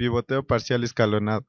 Pivoteo parcial escalonado.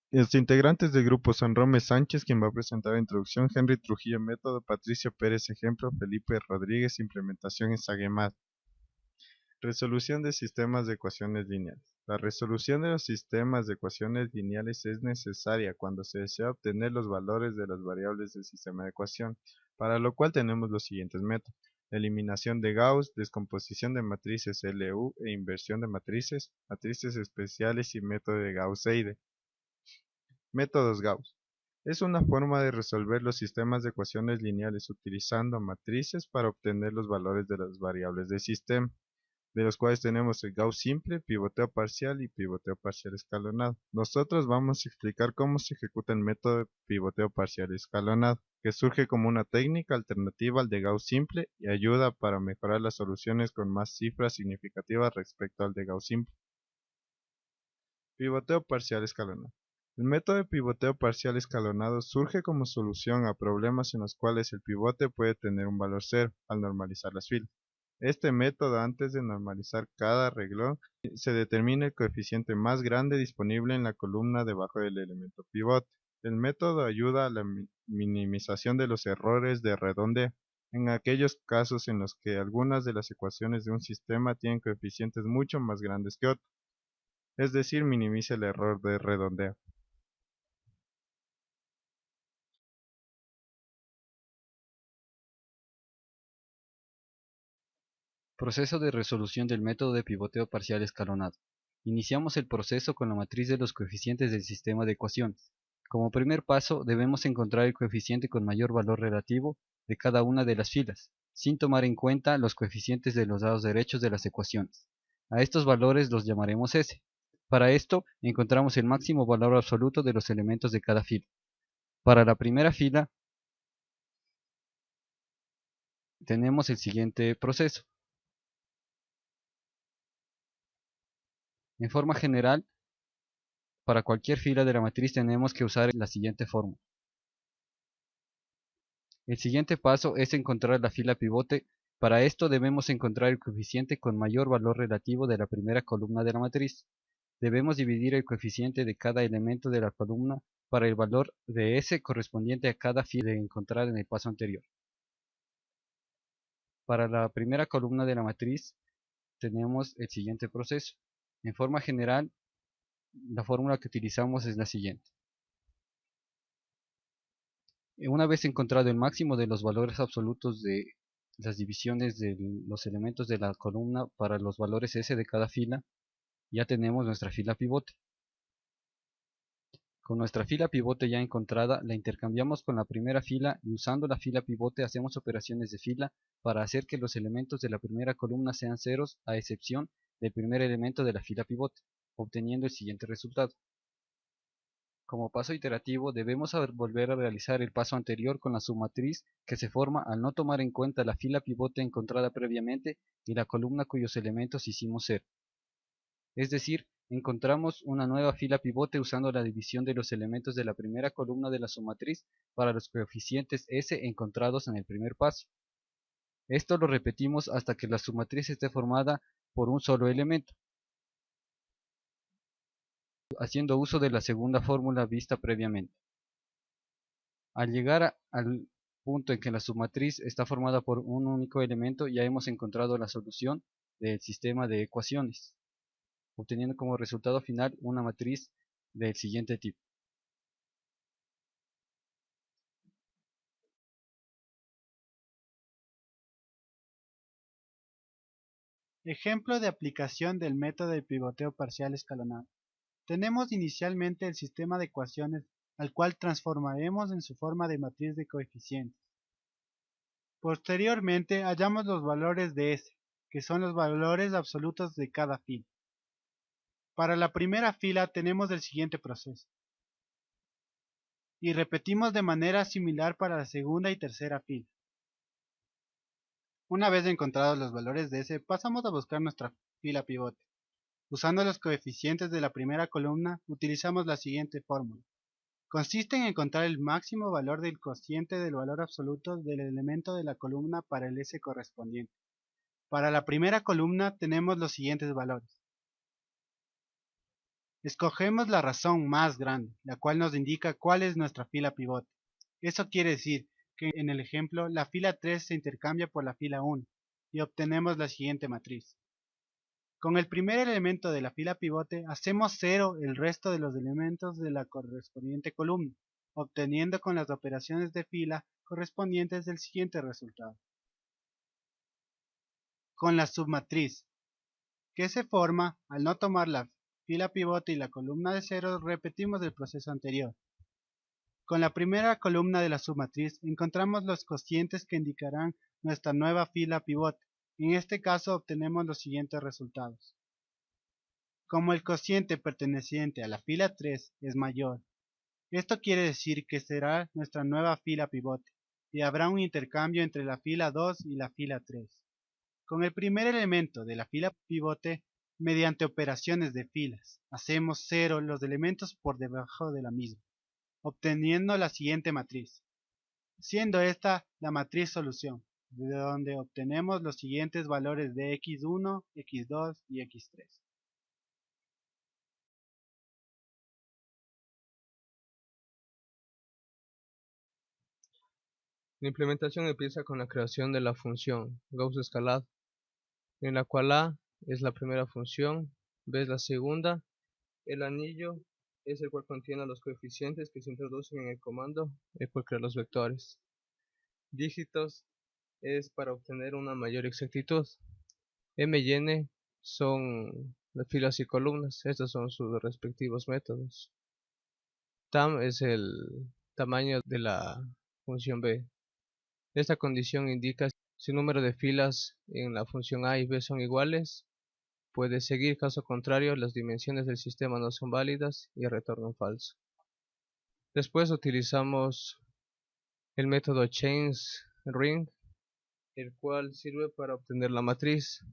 Los integrantes del grupo son Rome Sánchez, quien va a presentar la introducción, Henry Trujillo método, Patricio Pérez ejemplo, Felipe Rodríguez implementación en SAGEMAT. Resolución de sistemas de ecuaciones lineales. La resolución de los sistemas de ecuaciones lineales es necesaria cuando se desea obtener los valores de las variables del sistema de ecuación, para lo cual tenemos los siguientes métodos: eliminación de Gauss, descomposición de matrices LU e inversión de matrices, matrices especiales y método de Gauss-Seidel. Métodos Gauss. Es una forma de resolver los sistemas de ecuaciones lineales utilizando matrices para obtener los valores de las variables del sistema, de los cuales tenemos el Gauss simple, pivoteo parcial y pivoteo parcial escalonado. Nosotros vamos a explicar cómo se ejecuta el método de pivoteo parcial escalonado, que surge como una técnica alternativa al de Gauss simple y ayuda para mejorar las soluciones con más cifras significativas respecto al de Gauss simple. Pivoteo parcial escalonado. El método de pivoteo parcial escalonado surge como solución a problemas en los cuales el pivote puede tener un valor cero al normalizar las filas. Este método, antes de normalizar cada renglón, se determina el coeficiente más grande disponible en la columna debajo del elemento pivote. El método ayuda a la minimización de los errores de redondeo, en aquellos casos en los que algunas de las ecuaciones de un sistema tienen coeficientes mucho más grandes que otros, es decir, minimiza el error de redondeo. Proceso de resolución del método de pivoteo parcial escalonado. Iniciamos el proceso con la matriz de los coeficientes del sistema de ecuaciones. Como primer paso, debemos encontrar el coeficiente con mayor valor relativo de cada una de las filas, sin tomar en cuenta los coeficientes de los lados derechos de las ecuaciones. A estos valores los llamaremos S. Para esto, encontramos el máximo valor absoluto de los elementos de cada fila. Para la primera fila, tenemos el siguiente proceso. En forma general, para cualquier fila de la matriz tenemos que usar la siguiente fórmula. El siguiente paso es encontrar la fila pivote. Para esto debemos encontrar el coeficiente con mayor valor relativo de la primera columna de la matriz. Debemos dividir el coeficiente de cada elemento de la columna para el valor de S correspondiente a cada fila de encontrar en el paso anterior. Para la primera columna de la matriz tenemos el siguiente proceso. En forma general, la fórmula que utilizamos es la siguiente. Una vez encontrado el máximo de los valores absolutos de las divisiones de los elementos de la columna para los valores S de cada fila, ya tenemos nuestra fila pivote. Con nuestra fila pivote ya encontrada, la intercambiamos con la primera fila y usando la fila pivote hacemos operaciones de fila para hacer que los elementos de la primera columna sean ceros a excepción del primer elemento de la fila pivote, obteniendo el siguiente resultado. Como paso iterativo, debemos volver a realizar el paso anterior con la submatriz que se forma al no tomar en cuenta la fila pivote encontrada previamente y la columna cuyos elementos hicimos cero. Es decir, encontramos una nueva fila pivote usando la división de los elementos de la primera columna de la submatriz para los coeficientes S encontrados en el primer paso. Esto lo repetimos hasta que la submatriz esté formada por un solo elemento, haciendo uso de la segunda fórmula vista previamente. Al llegar al punto en que la submatriz está formada por un único elemento, ya hemos encontrado la solución del sistema de ecuaciones, obteniendo como resultado final una matriz del siguiente tipo. Ejemplo de aplicación del método de pivoteo parcial escalonado. Tenemos inicialmente el sistema de ecuaciones al cual transformaremos en su forma de matriz de coeficientes. Posteriormente hallamos los valores de S, que son los valores absolutos de cada fila. Para la primera fila tenemos el siguiente proceso. Y repetimos de manera similar para la segunda y tercera fila. Una vez encontrados los valores de S, pasamos a buscar nuestra fila pivote. Usando los coeficientes de la primera columna, utilizamos la siguiente fórmula. Consiste en encontrar el máximo valor del cociente del valor absoluto del elemento de la columna para el S correspondiente. Para la primera columna tenemos los siguientes valores. Escogemos la razón más grande, la cual nos indica cuál es nuestra fila pivote. Eso quiere decir que en el ejemplo la fila 3 se intercambia por la fila 1 y obtenemos la siguiente matriz. Con el primer elemento de la fila pivote hacemos 0 el resto de los elementos de la correspondiente columna, obteniendo con las operaciones de fila correspondientes el siguiente resultado. Con la submatriz, que se forma al no tomar la fila pivote y la columna de 0, repetimos el proceso anterior. Con la primera columna de la submatriz encontramos los cocientes que indicarán nuestra nueva fila pivote. En este caso obtenemos los siguientes resultados. Como el cociente perteneciente a la fila 3 es mayor, esto quiere decir que será nuestra nueva fila pivote y habrá un intercambio entre la fila 2 y la fila 3. Con el primer elemento de la fila pivote, mediante operaciones de filas, hacemos 0 los elementos por debajo de la misma, obteniendo la siguiente matriz, siendo esta la matriz solución, de donde obtenemos los siguientes valores de x1, x2 y x3. La implementación empieza con la creación de la función Gauss escalado, en la cual A es la primera función, B es la segunda, el anillo es el cual contiene los coeficientes que se introducen en el comando, el cual crea los vectores. Dígitos es para obtener una mayor exactitud. M y N son las filas y columnas, estos son sus respectivos métodos. Tam es el tamaño de la función B. Esta condición indica si el número de filas en la función A y B son iguales, puede seguir, caso contrario las dimensiones del sistema no son válidas y retorna un falso. Después utilizamos el método ChainRing, el cual sirve para obtener la matriz,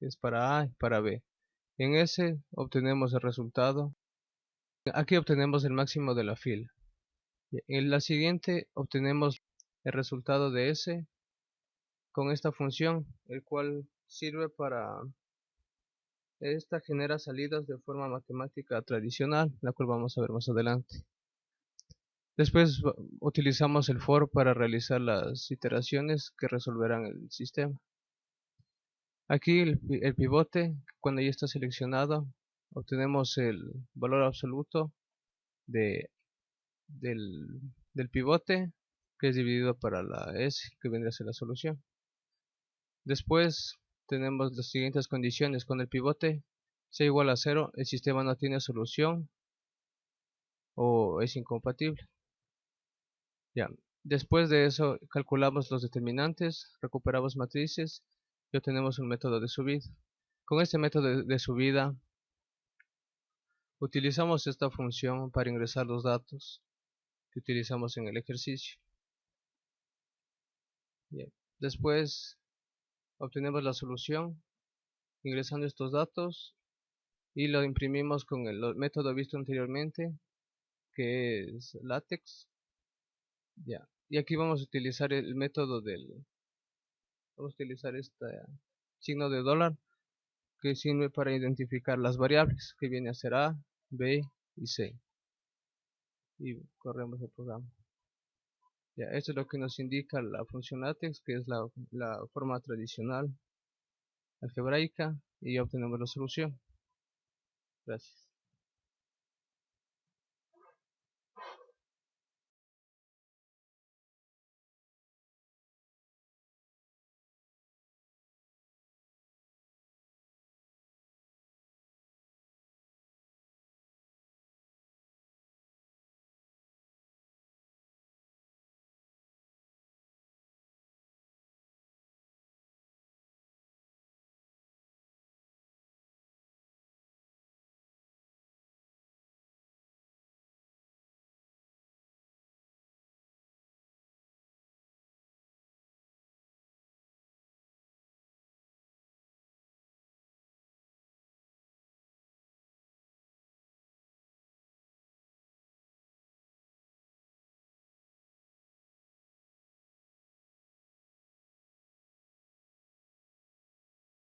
que es para A y para B. En ese obtenemos el resultado. Aquí obtenemos el máximo de la fila. En la siguiente obtenemos el resultado de S con esta función, el cual sirve para esta genera salidas de forma matemática tradicional, la cual vamos a ver más adelante. Después utilizamos el for para realizar las iteraciones que resolverán el sistema. Aquí el pivote, cuando ya está seleccionado, obtenemos el valor absoluto del pivote, que es dividido para la S, que vendría a ser la solución. Después tenemos las siguientes condiciones. Con el pivote sea igual a 0, el sistema no tiene solución o es incompatible. Ya. Después de eso calculamos los determinantes, recuperamos matrices y obtenemos un método de subida. Con este método de subida utilizamos esta función para ingresar los datos que utilizamos en el ejercicio. Bien. Después obtenemos la solución ingresando estos datos y lo imprimimos con el método visto anteriormente, que es LaTeX. Ya. Y aquí vamos a utilizar el método vamos a utilizar este signo de dólar, que sirve para identificar las variables, que viene a ser A, B y C. Y corremos el programa. Ya, esto es lo que nos indica la función LaTeX, que es la forma tradicional algebraica, y ya obtenemos la solución. Gracias.